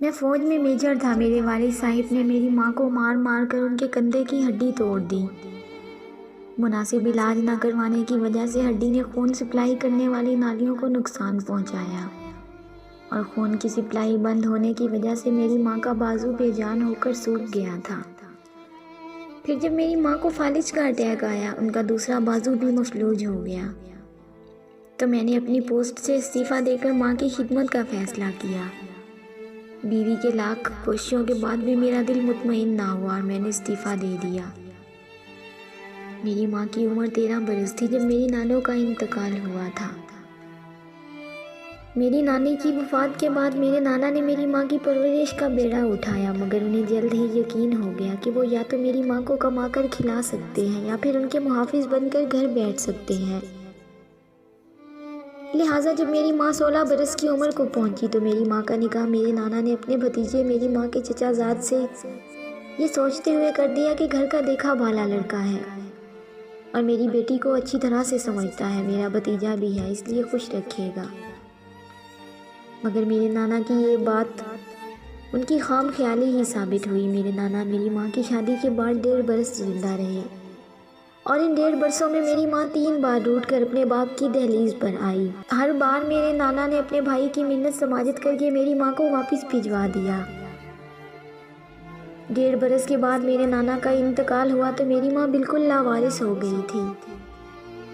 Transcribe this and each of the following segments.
میں فوج میں میجر تھا۔ میرے والد صاحب نے میری ماں کو مار مار کر ان کے کندھے کی ہڈی توڑ دی۔ مناسب علاج نہ کروانے کی وجہ سے ہڈی نے خون سپلائی کرنے والی نالیوں کو نقصان پہنچایا اور خون کی سپلائی بند ہونے کی وجہ سے میری ماں کا بازو بے جان ہو کر سوکھ گیا تھا۔ پھر جب میری ماں کو فالج کا اٹیک آیا، ان کا دوسرا بازو بھی مفلوج ہو گیا، تو میں نے اپنی پوسٹ سے استعفیٰ دے کر ماں کی خدمت کا فیصلہ کیا۔ بیوی کے لاکھ کوششوں کے بعد بھی میرا دل مطمئن نہ ہوا اور میں نے استعفیٰ دے دیا۔ میری ماں کی عمر 13 برس تھی جب میری نانوں کا انتقال ہوا تھا۔ میری نانی کی وفات کے بعد میرے نانا نے میری ماں کی پرورش کا بیڑا اٹھایا، مگر انہیں جلد ہی یقین ہو گیا کہ وہ یا تو میری ماں کو کما کر کھلا سکتے ہیں یا پھر ان کے محافظ بن کر گھر بیٹھ سکتے ہیں۔ لہٰذا جب میری ماں 16 برس کی عمر کو پہنچی تو میری ماں کا نکاح میرے نانا نے اپنے بھتیجے میری ماں کے چچا زاد سے یہ سوچتے ہوئے کر دیا کہ گھر کا دیکھا بھالا لڑکا ہے اور میری بیٹی کو اچھی طرح سے سمجھتا ہے، میرا بھتیجا بھی ہے، اس لیے خوش رکھے گا۔ مگر میرے نانا کی یہ بات ان کی خام خیالی ہی ثابت ہوئی۔ میرے نانا میری ماں کی شادی کے بعد 1.5 برس زندہ رہے اور ان 1.5 برسوں میں میری ماں 3 بار روٹ کر اپنے باپ کی دہلیز پر آئی۔ ہر بار میرے نانا نے اپنے بھائی کی منت سماجت کر کے میری ماں کو واپس بھجوا دیا۔ 1.5 برس کے بعد میرے نانا کا انتقال ہوا تو میری ماں بالکل لاوارث ہو گئی تھی۔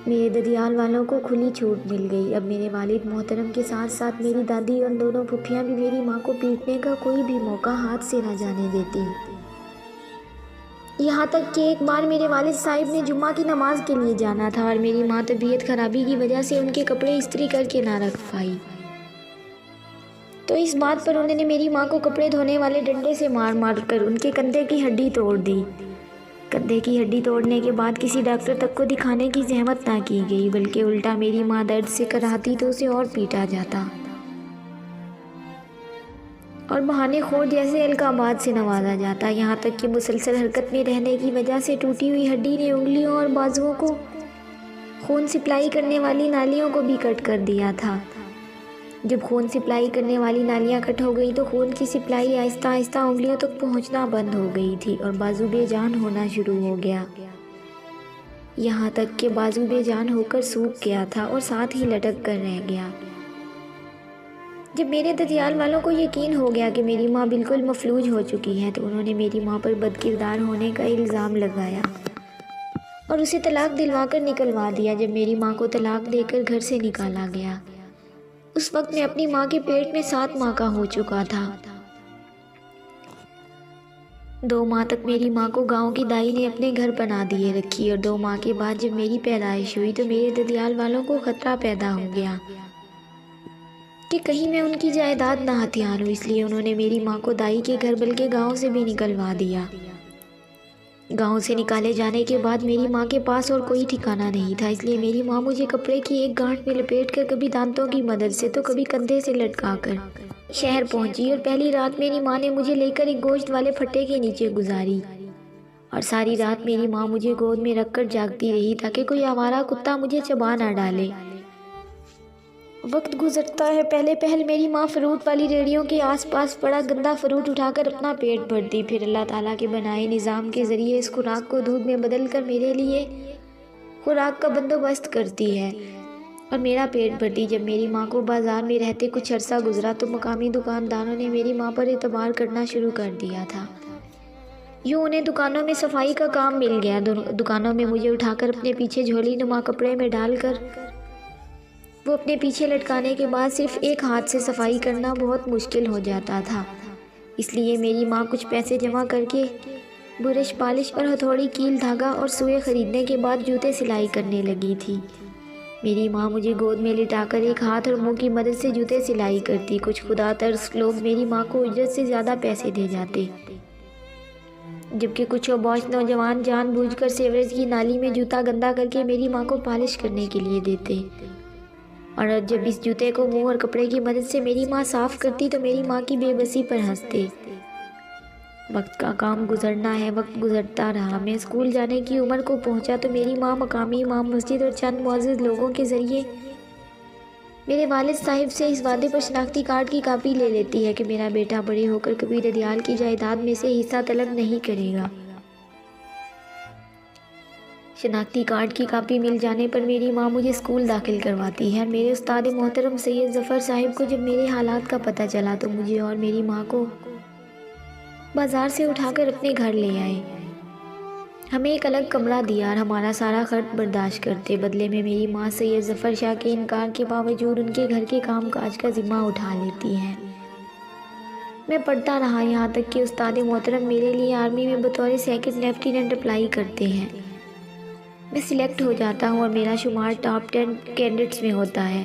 میرے ددیال والوں کو کھلی چھوٹ مل گئی۔ اب میرے والد محترم کے ساتھ ساتھ میری دادی اور دونوں پھوپھیاں بھی میری ماں کو پیٹنے کا کوئی بھی موقع ہاتھ سے نہ جانے دیتی۔ یہاں تک کہ ایک بار میرے والد صاحب نے جمعہ کی نماز کے لیے جانا تھا اور میری ماں طبیعت خرابی کی وجہ سے ان کے کپڑے استری کر کے نہ رکھ پائی، تو اس بات پر انہوں نے میری ماں کو کپڑے دھونے والے ڈنڈے سے مار مار کر ان کے کندھے کی ہڈی توڑ دی۔ کندھے کی ہڈی توڑنے کے بعد کسی ڈاکٹر تک کو دکھانے کی زحمت نہ کی گئی، بلکہ الٹا میری ماں درد سے کراہتی تو اسے اور پیٹا جاتا اور بہانے خور جیسے القابات سے نوازا جاتا، یہاں تک کہ مسلسل حرکت میں رہنے کی وجہ سے ٹوٹی ہوئی ہڈی نے انگلیوں اور بازوؤں کو خون سپلائی کرنے والی نالیوں کو بھی کٹ کر دیا تھا۔ جب خون سپلائی کرنے والی نالیاں کٹ ہو گئی تو خون کی سپلائی آہستہ آہستہ انگلیوں تک پہنچنا بند ہو گئی تھی اور بازو بے جان ہونا شروع ہو گیا، یہاں تک کہ بازو بے جان ہو کر سوکھ گیا تھا اور ساتھ ہی لٹک کر رہ گیا۔ جب میرے ددیال والوں کو یقین ہو گیا کہ میری ماں بالکل مفلوج ہو چکی ہے تو انہوں نے میری ماں پر بد کردار ہونے کا الزام لگایا اور اسے طلاق دلوا کر نکلوا دیا۔ جب میری ماں کو طلاق دے کر گھر سے نکالا گیا، اس وقت میں اپنی ماں کے پیٹ میں 7 ماہ کا ہو چکا تھا۔ 2 ماہ تک میری ماں کو گاؤں کی دائی نے اپنے گھر پناہ دیے رکھی اور 2 ماہ کے بعد جب میری پیدائش ہوئی تو میرے ددیال والوں کو خطرہ پیدا ہو گیا کہ کہیں میں ان کی جائیداد نہ ہتھیار ہوں، اس لیے انہوں نے میری ماں کو دائی کے گھر بلکہ گاؤں سے بھی نکلوا دیا۔ گاؤں سے نکالے جانے کے بعد میری ماں کے پاس اور کوئی ٹھکانہ نہیں تھا، اس لیے میری ماں مجھے کپڑے کی ایک گانٹھ میں لپیٹ کر کبھی دانتوں کی مدد سے تو کبھی کندھے سے لٹکا کر شہر پہنچی اور پہلی رات میری ماں نے مجھے لے کر ایک گوشت والے پھٹے کے نیچے گزاری اور ساری رات میری ماں مجھے گود میں رکھ کر جاگتی رہی تاکہ کوئی آوارہ کتا مجھے چبا نہ ڈالے۔ وقت گزرتا ہے، پہلے پہل میری ماں فروٹ والی ریڑھیوں کے آس پاس پڑا گندا فروٹ اٹھا کر اپنا پیٹ بھرتی، پھر اللہ تعالیٰ کے بنائے نظام کے ذریعے اس خوراک کو دودھ میں بدل کر میرے لیے خوراک کا بندوبست کرتی ہے اور میرا پیٹ بھرتی۔ جب میری ماں کو بازار میں رہتے کچھ عرصہ گزرا تو مقامی دکانداروں نے میری ماں پر اعتبار کرنا شروع کر دیا تھا۔ یوں انہیں دکانوں میں صفائی کا کام مل گیا۔ دکانوں میں مجھے اٹھا کر اپنے پیچھے جھولی نما کپڑے میں ڈال کر وہ اپنے پیچھے لٹکانے کے بعد صرف ایک ہاتھ سے صفائی کرنا بہت مشکل ہو جاتا تھا، اس لیے میری ماں کچھ پیسے جمع کر کے برش، پالش اور ہتھوڑی، کیل، دھاگا اور سوئے خریدنے کے بعد جوتے سلائی کرنے لگی تھی۔ میری ماں مجھے گود میں لٹا کر ایک ہاتھ اور منہ کی مدد سے جوتے سلائی کرتی۔ کچھ خدا ترس لوگ میری ماں کو اجرت سے زیادہ پیسے دے جاتے، جبکہ کچھ اوباش نوجوان جان بوجھ کر سیوریج کی نالی میں جوتا گندا کر کے میری ماں کو پالش کرنے کے لیے دیتے، اور جب اس جوتے کو منہ اور کپڑے کی مدد سے میری ماں صاف کرتی تو میری ماں کی بے بسی پر ہنستے۔ وقت کا کام گزرنا ہے، وقت گزرتا رہا۔ میں اسکول جانے کی عمر کو پہنچا تو میری ماں مقامی امام مسجد اور چند معزز لوگوں کے ذریعے میرے والد صاحب سے اس وعدے پر شناختی کارڈ کی کاپی لے لیتی ہے کہ میرا بیٹا بڑے ہو کر کبھی ددیال کی جائیداد میں سے حصہ طلب نہیں کرے گا۔ شناختی کارڈ کی کاپی مل جانے پر میری ماں مجھے اسکول داخل کرواتی ہے۔ میرے استاد محترم سید ظفر صاحب کو جب میرے حالات کا پتہ چلا تو مجھے اور میری ماں کو بازار سے اٹھا کر اپنے گھر لے آئے۔ ہمیں ایک الگ کمرہ دیا اور ہمارا سارا خرچ برداشت کرتے۔ بدلے میں میری ماں سید ظفر شاہ کے انکار کے باوجود ان کے گھر کے کام کاج کا ذمہ اٹھا لیتی ہے۔ میں پڑھتا رہا یہاں تک کہ استاد محترم میرے لیے آرمی میں بطور سیکنڈ لیفٹیننٹ اپلائی کرتے ہیں۔ میں سلیکٹ ہو جاتا ہوں اور میرا شمار ٹاپ 10 کینڈیڈیٹس میں ہوتا ہے۔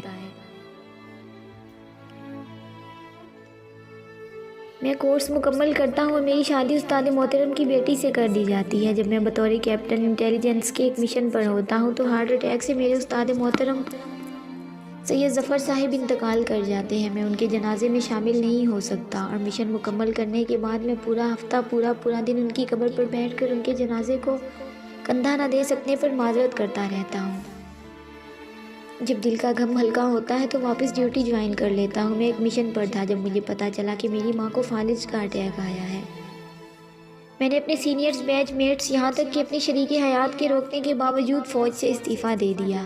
میں کورس مکمل کرتا ہوں اور میری شادی استاد محترم کی بیٹی سے کر دی جاتی ہے۔ جب میں بطور کیپٹن انٹیلیجنس کے ایک مشن پر ہوتا ہوں تو ہارٹ اٹیک سے میرے استاد محترم سید ظفر صاحب انتقال کر جاتے ہیں۔ میں ان کے جنازے میں شامل نہیں ہو سکتا اور مشن مکمل کرنے کے بعد میں پورا ہفتہ پورا دن ان کی قبر پر بیٹھ کر ان کے جنازے کو کندھا نہ دے سکنے پر معذرت کرتا رہتا ہوں۔ جب دل کا غم ہلکا ہوتا ہے تو واپس ڈیوٹی جوائن کر لیتا ہوں۔ میں ایک مشن پر تھا جب مجھے پتا چلا کہ میری ماں کو فالج کا اٹیک آیا ہے۔ میں نے اپنے سینئرز بیچ میٹس یہاں تک کہ اپنی شریک حیات کے روکنے کے باوجود فوج سے استعفیٰ دے دیا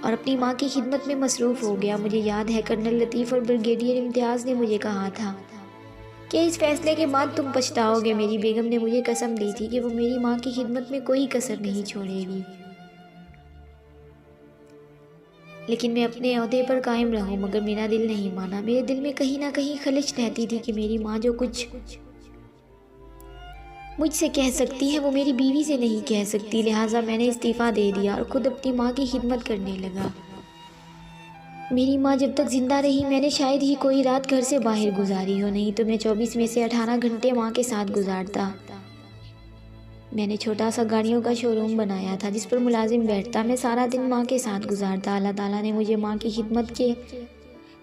اور اپنی ماں کی خدمت میں مصروف ہو گیا۔ مجھے یاد ہے کرنل لطیف اور بریگیڈیئر امتیاز نے مجھے کہا تھا کہ اس فیصلے کے بعد تم پچھتاؤ گے۔ میری بیگم نے مجھے قسم دی تھی کہ وہ میری ماں کی خدمت میں کوئی کسر نہیں چھوڑے گی، لیکن میں اپنے عہدے پر قائم رہوں۔ مگر میرا دل نہیں مانا۔ میرے دل میں کہیں نہ کہیں خلش رہتی تھی کہ میری ماں جو کچھ مجھ سے کہہ سکتی ہے وہ میری بیوی سے نہیں کہہ سکتی، لہٰذا میں نے استعفیٰ دے دیا اور خود اپنی ماں کی خدمت کرنے لگا۔ میری ماں جب تک زندہ رہی میں نے شاید ہی کوئی رات گھر سے باہر گزاری ہو، نہیں تو میں 24 میں سے 18 گھنٹے ماں کے ساتھ گزارتا۔ میں نے چھوٹا سا گاڑیوں کا شو روم بنایا تھا جس پر ملازم بیٹھتا۔ میں سارا دن ماں کے ساتھ گزارتا۔ اللہ تعالیٰ نے مجھے ماں کی خدمت کے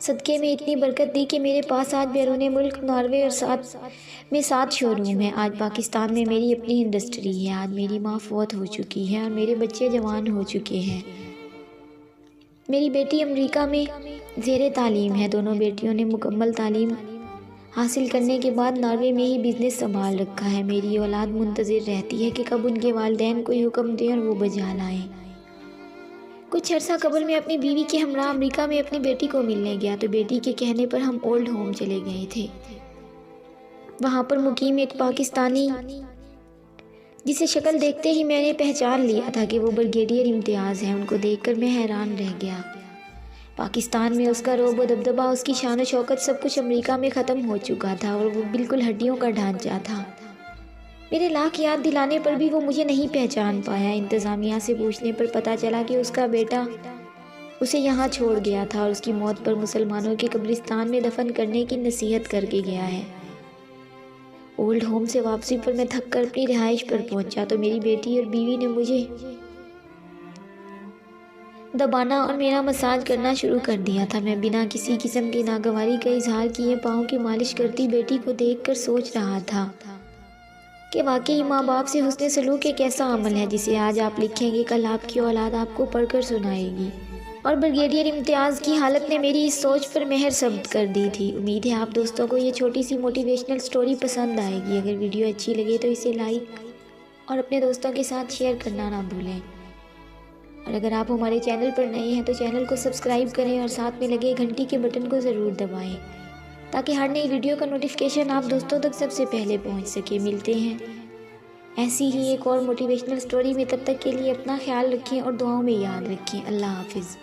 صدقے میں اتنی برکت دی کہ میرے پاس آج بیرون ملک ناروے اور 7 شو روم ہیں۔ آج پاکستان میں میری اپنی انڈسٹری ہے۔ آج میری ماں فوت ہو چکی ہے اور میرے بچے جوان ہو چکے ہیں۔ میری بیٹی امریکہ میں زیر تعلیم ہے۔ دونوں بیٹیوں نے مکمل تعلیم حاصل کرنے کے بعد ناروے میں ہی بزنس سنبھال رکھا ہے۔ میری اولاد منتظر رہتی ہے کہ کب ان کے والدین کوئی حکم دیں اور وہ بجا لائیں۔ کچھ عرصہ قبل میں اپنی بیوی کے ہمراہ امریکہ میں اپنی بیٹی کو ملنے گیا تو بیٹی کے کہنے پر ہم اولڈ ہوم چلے گئے تھے۔ وہاں پر مقیم ایک پاکستانی جسے شکل دیکھتے ہی میں نے پہچان لیا تھا کہ وہ بریگیڈیئر امتیاز ہیں، ان کو دیکھ کر میں حیران رہ گیا۔ پاکستان میں اس کا رعب و دبدبہ، اس کی شان و شوکت سب کچھ امریکہ میں ختم ہو چکا تھا اور وہ بالکل ہڈیوں کا ڈھانچہ تھا۔ میرے لاکھ یاد دلانے پر بھی وہ مجھے نہیں پہچان پایا۔ انتظامیہ سے پوچھنے پر پتہ چلا کہ اس کا بیٹا اسے یہاں چھوڑ گیا تھا اور اس کی موت پر مسلمانوں کے قبرستان میں دفن کرنے کی نصیحت کر کے گیا ہے۔ اولڈ ہوم سے واپسی پر میں تھک کر اپنی رہائش پر پہنچا تو میری بیٹی اور بیوی نے مجھے دبانا اور میرا مساج کرنا شروع کر دیا تھا۔ میں بنا کسی قسم کی ناگواری کا اظہار کیے پاؤں کی مالش کرتی بیٹی کو دیکھ کر سوچ رہا تھا کہ واقعی ماں باپ سے حسن سلوک ایک ایسا عمل ہے جسے آج آپ لکھیں گے کل آپ کی اولاد آپ کو پڑھ کر سنائے گی۔ اور بریگیڈیئر امتیاز کی حالت نے میری اس سوچ پر مہر ثبت کر دی تھی۔ امید ہے آپ دوستوں کو یہ چھوٹی سی موٹیویشنل سٹوری پسند آئے گی۔ اگر ویڈیو اچھی لگے تو اسے لائک اور اپنے دوستوں کے ساتھ شیئر کرنا نہ بھولیں، اور اگر آپ ہمارے چینل پر نئے ہیں تو چینل کو سبسکرائب کریں اور ساتھ میں لگے گھنٹی کے بٹن کو ضرور دبائیں تاکہ ہر نئی ویڈیو کا نوٹیفیکیشن آپ دوستوں تک سب سے پہلے پہنچ سکے۔ ملتے ہیں ایسی ہی ایک اور موٹیویشنل سٹوری میں، تب تک کے لیے اپنا خیال رکھیں اور دعاؤں میں یاد رکھیں۔ اللہ حافظ۔